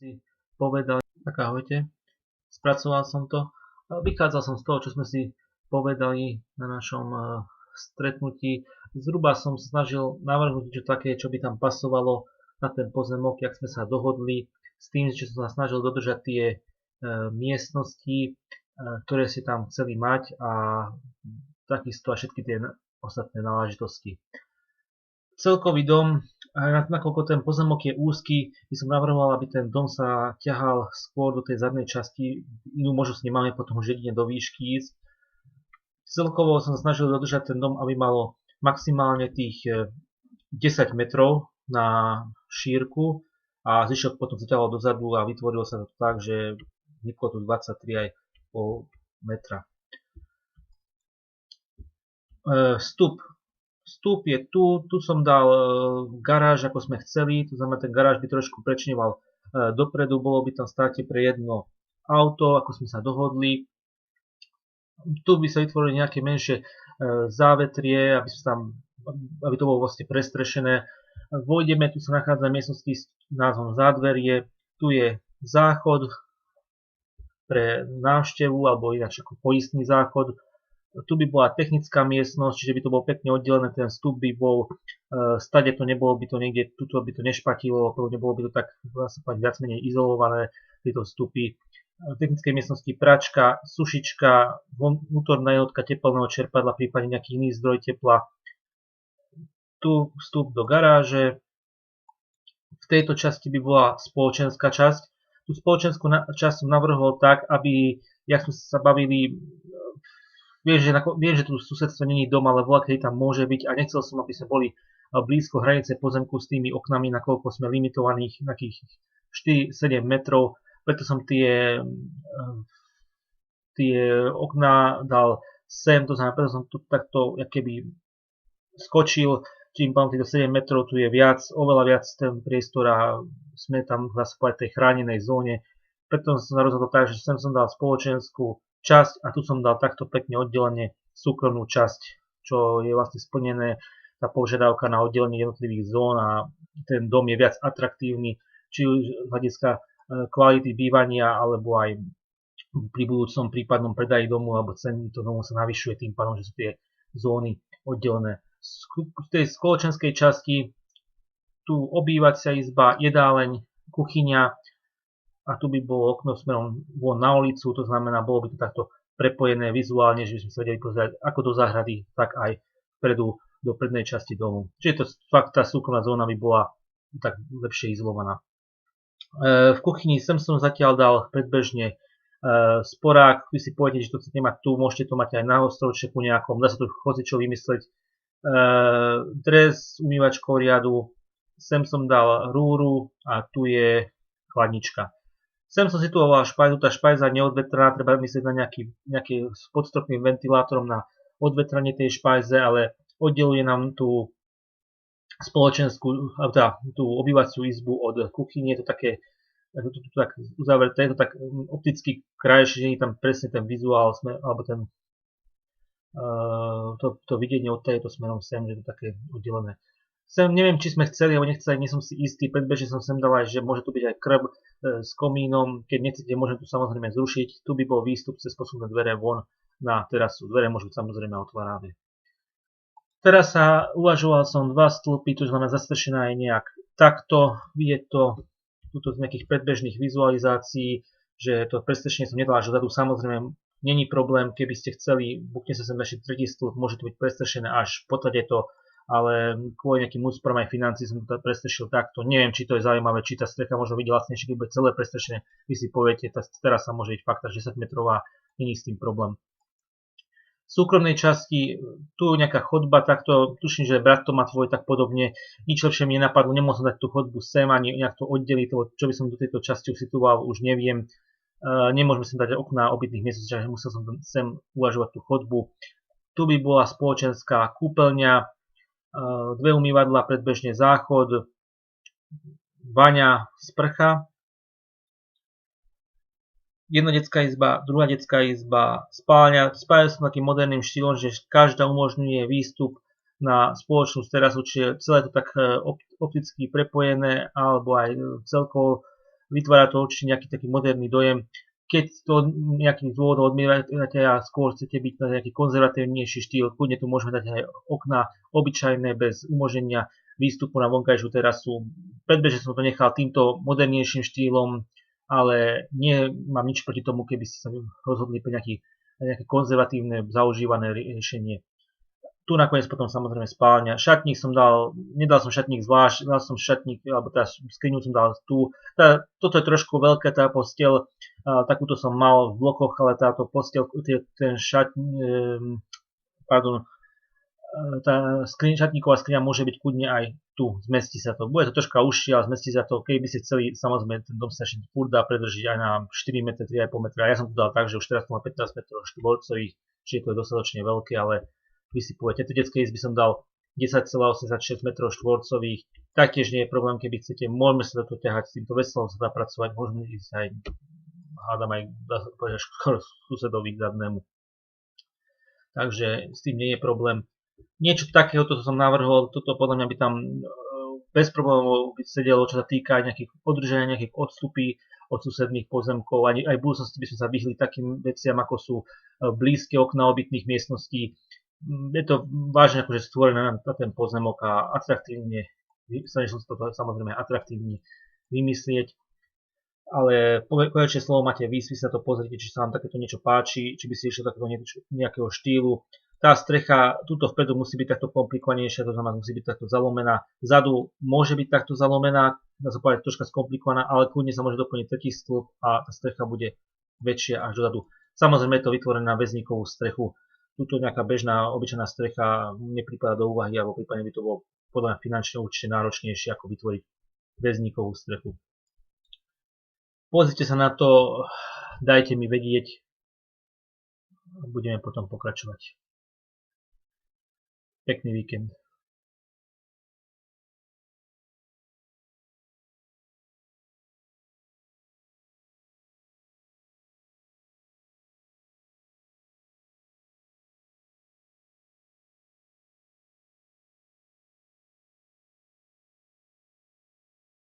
si povedali, tak ahojte, spracoval som to. Vychádzal som z toho, čo sme si povedali na našom stretnutí. Zhruba som snažil navrhnúť niečo také, čo by tam pasovalo na ten pozemok, jak sme sa dohodli, s tým, že som sa snažil dodržať tie miestnosti, ktoré si tam chceli mať a takisto aj všetky tie ostatné náležitosti. Celkový dom, nakoľko ten pozemok je úzky, by som navrhoval, aby ten dom sa ťahal skôr do tej zadnej časti. Inú možnosť nemáme potom už jedine do výšky ísť. Celkovo som sa snažil dodržať ten dom, aby malo maximálne tých 10 metrov na šírku a zvyšok potom zaťahol dozadu a vytvorilo sa to tak, že vzniklo tu 23,5 metra. Vstup je tu som dal garáž, ako sme chceli, to znamená, ten garáž by trošku prečneval dopredu, bolo by tam státe pre jedno auto, ako sme sa dohodli. Tu by sa vytvorili nejaké menšie závetrie, aby to bolo vlastne prestrešené. Vojdeme, tu sa nachádza miestnosti s názvom Zádverie, tu je záchod pre návštevu, alebo ináč ako poistný záchod. Tu by bola technická miestnosť, čiže by to bolo pekne oddelené, ten vstup by bol, stade to nebolo by to niekde, tuto by to nešpatilo, nebolo by to tak viac menej izolované, tieto vstupy. V technickej miestnosti pračka, sušička, vnútorná jednotka teplného čerpadla, prípadne nejaký iný zdroj tepla. Tu vstup do garáže. V tejto časti by bola spoločenská časť. Tú spoločenskú časť som navrhol tak, aby, jak sme sa bavili, viem, že tu susedstvo není dom, ale voľakedy tam môže byť a nechcel som, aby sme boli blízko hranice pozemku s tými oknami, nakoľko sme limitovaných nejakých 4-7 metrov, preto som tie okná dal sem, to znamená, preto som tu takto keby skočil, čím pán týchto 7 metrov, tu je oveľa viac ten priestor a sme tam zase v tej chránenej zóne, preto som sa rozhodol tak, že sem som dal spoločenskú časť a tu som dal takto pekne oddelenie súkromnú časť, čo je vlastne splnené tá požiadavka na oddelenie jednotlivých zón a ten dom je viac atraktívny, či už z hľadiska kvality bývania, alebo aj pri budúcom prípadnom predaji domu alebo ceny toho domu sa navyšuje tým pádom, že sú tie zóny oddelené. V tej spoločenskej časti tu obývacia izba, jedáleň, kuchyňa, a tu by bolo okno smerom von na ulicu, to znamená, bolo by to takto prepojené vizuálne, že by sme sa vedeli pozerať ako do záhrady, tak aj vpredu do prednej časti domu. Čiže to fakt tá súkromná zóna by bola tak lepšie izolovaná. V kuchyni sem som zatiaľ dal predbežne sporák, vy si poviete, že to chcete mať tu, môžete to mať aj na ostrovčeku nejakom, dá sa tu chocičo vymysleť. Dres, umývačkou riadu, sem som dal rúru a tu je chladnička. Sem som situoval špajzu, tá špajza neodvetraná, treba myslieť na nejaký s podstropným ventilátorom na odvetranie tej špajze, ale oddeluje nám tú spoločenskú, tú obývaciu izbu od kuchyne, je to také, tak uzavreté, je to tak opticky krajšie, že nie je tam presne ten vizuál, alebo to videnie od tejto smerom sem, že je to také oddelené. Sem neviem, či sme chceli, alebo nechceli, nie som si istý, predbežne som sem dal aj, že môže tu byť aj krb s komínom, keď nechcete, môžem tu samozrejme zrušiť, tu by bol výstup cez posuvné dvere von na terasu, dvere môžu byť samozrejme otvárané. Teraz uvažoval som dva stĺpy, to znamená zastrešená je nejak takto, je to tuto z nejakých predbežných vizualizácií, že to prestrešenie som nedal až dozadu, samozrejme není problém, keby ste chceli, bukne sa sem ešte tretí stĺp, môže to byť prestrešené až po to, ale kvôli nejakým úsporom aj financií som to prestrešil takto. Neviem, či to je zaujímavé, či tá strecha možno byť lacnejšie, keď bude celé prestrešené. Vy si poviete, teraz sa môže byť fakt 10 metrová, není s tým problém. V súkromnej časti, tu nejaká chodba, takto, tuším, že brat to má tvoj tak podobne. Nič lepšie mi nenapadlo, nemohol som dať tú chodbu sem, ani nejak to oddeliť, čo by som do tejto časti situoval, už neviem. Nemôžeme sem dať okná obytných miest, takže musel som sem uvažovať tú chodbu. Tu by bola spoločenská kúpeľňa, dve umývadlá, predbežne záchod, vaňa, sprcha, jedna detská izba, druhá detská izba, spálňa. Spája sa takým moderným štýlom, že každá umožňuje výstup na spoločnú terasu, čiže celé to tak opticky prepojené, alebo aj celkovo vytvára to určite nejaký taký moderný dojem. Keď to nejakým dôvodom odmierate a skôr chcete byť na nejaký konzervatívnejší štýl, kľudne tu môžeme dať aj okná obyčajné bez umožnenia výstupu na vonkajšiu terasu. Predbežne som to nechal týmto modernejším štýlom, ale nemám nič proti tomu, keby ste sa rozhodli pre nejaké konzervatívne zaužívané riešenie. Tu nakoniec potom samozrejme spálňa. Šatník som nedal som šatník zvlášť, dal som šatník, alebo tá skriňu som dal tu. Toto je trošku veľké, tá posteľ, takúto som mal v blokoch, ale táto posteľ, ten tá šatníková skriňa môže byť kľudne aj tu, zmestí sa to. Bude to troška užšie, ale zmestí sa to, keby ste chceli, samozrejme ten dom sa ešte furt dá predržiť aj na 4 m, 3,5 m. Ja som to dal tak, že už teraz to má 15 m štvorcových, čiže to je dostatočne veľké, ale vy si poviete, tej detskej izby som dal 10,86 m štvorcových, taktiež nie je problém, keby chcete, môžeme sa do toho ťahať, s týmto veselom sa dá pracovať, môžeme ísť aj, hádam aj, dá sa povedať, skoro susedovi zadnému. Takže s tým nie je problém. Niečo takého, toto som navrhol, toto podľa mňa by tam bez problémov sedelo, čo sa týka nejakých podržania, nejakých odstupy od susedných pozemkov. Aj v budúcnosti by sme sa vyhli takým veciam, ako sú blízke okná obytných miestností. Je to vážne akože stvorené na ten pozemok a atraktívne, snažil som to samozrejme atraktívne vymyslieť. Ale konečne slovo máte vy, si sa to pozrite, či sa vám takéto niečo páči, či by si išlo takéto nejakého štýlu. Tá strecha tuto vpredu musí byť takto komplikovanejšia, to znamená musí byť takto zalomená. Vzadu môže byť takto zalomená, dá sa povedať troška skomplikovaná, ale kľudne sa môže doplniť tretí stĺp a tá strecha bude väčšia až dozadu. Samozrejme je to vytvorené na väzníkovú strechu. Tuto nejaká bežná, obyčajná strecha nepripadá do úvahy, alebo prípadne by to bolo podľa mňa finančne určite náročnejšie ako vytvoriť väzníkovú strechu. Pozrite sa na to, dajte mi vedieť a budeme potom pokračovať. Pekný víkend.